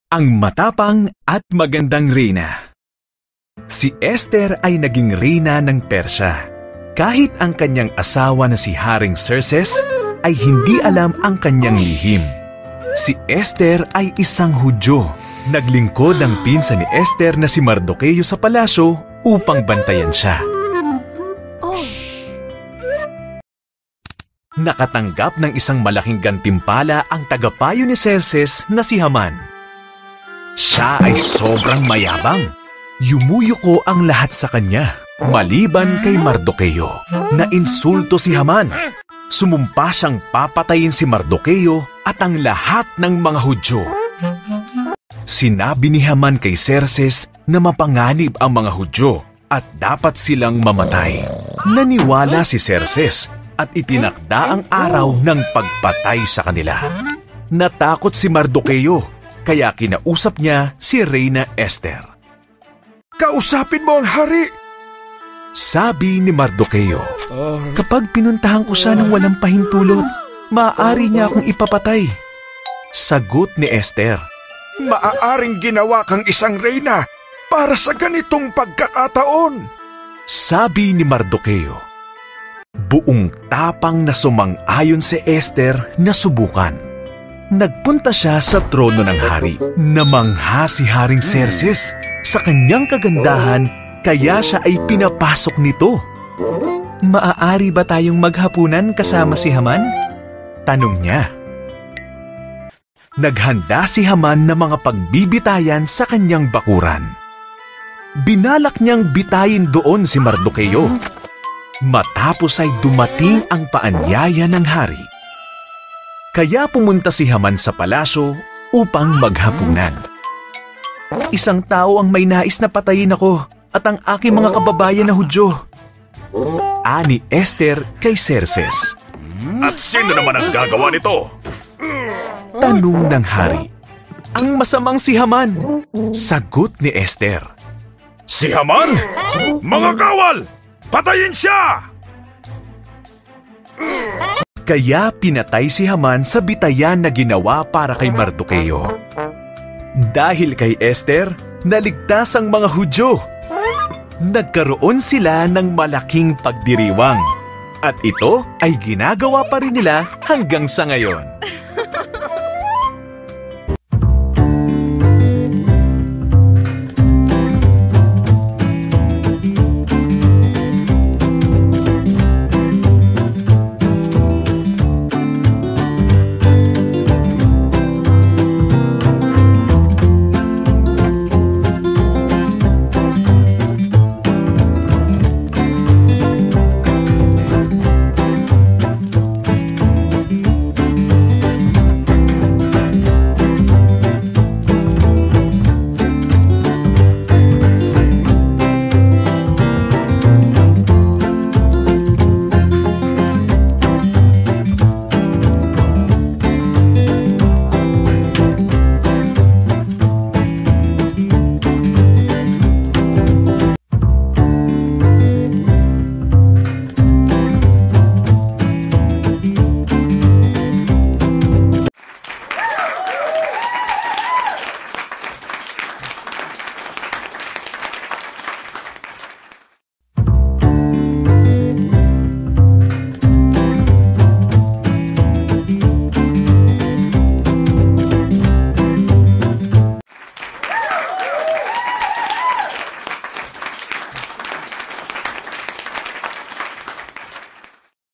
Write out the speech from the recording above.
Ang matapang at magandang reyna. Si Esther ay naging reyna ng Persya. Kahit ang kanyang asawa na si Haring Xerxes ay hindi alam ang kanyang lihim. Si Esther ay isang Hudyo. Naglingkod ang pinsan ni Esther na si Mardoqueo sa palasyo upang bantayan siya. Nakatanggap ng isang malaking gantimpala ang tagapayo ni Xerxes na si Haman. Siya ay sobrang mayabang. Yumuyuko ang lahat sa kanya, maliban kay Mardoqueo. Nainsulto si Haman. Sumumpa siyang papatayin si Mardoqueo at ang lahat ng mga Hudyo. Sinabi ni Haman kay Xerxes na mapanganib ang mga Hudyo at dapat silang mamatay. Naniwala si Xerxes at itinakda ang araw ng pagpatay sa kanila. Natakot si Mardoqueo, kaya kinausap niya si Reyna Esther. Kausapin mo ang hari! Sabi ni Mardoqueo, kapag pinuntahan ko siya ng walang pahintulot, maaari niya akong ipapatay. Sagot ni Esther, Maaaring ginawa kang isang reyna para sa ganitong pagkakataon. Sabi ni Mardoqueo. Buong tapang na sumang-ayon si Esther na subukan. Nagpunta siya sa trono ng hari. Namangha si Haring Xerxes sa kanyang kagandahan, kaya siya ay pinapasok nito. Maaari ba tayong maghapunan kasama si Haman? Tanong niya. Naghanda si Haman ng mga pagbibitayan sa kanyang bakuran. Binalak niyang bitayin doon si Mardoqueo. Matapos ay dumating ang paanyaya ng hari. Kaya pumunta si Haman sa palasyo upang maghapunan. Isang tao ang may nais na patayin ako at ang aking mga kababayan na Hudyo. Ani Esther kay Xerxes. At sino naman ang gagawa nito? Tanong ng hari. Ang masamang si Haman. Sagot ni Esther. Si Haman? Mga kawal! Patayin siya! Kaya pinatay si Haman sa bitayan na ginawa para kay Mardoqueo. Dahil kay Esther, naligtas ang mga Hudyo. Nagkaroon sila ng malaking pagdiriwang. At ito ay ginagawa pa rin nila hanggang sa ngayon.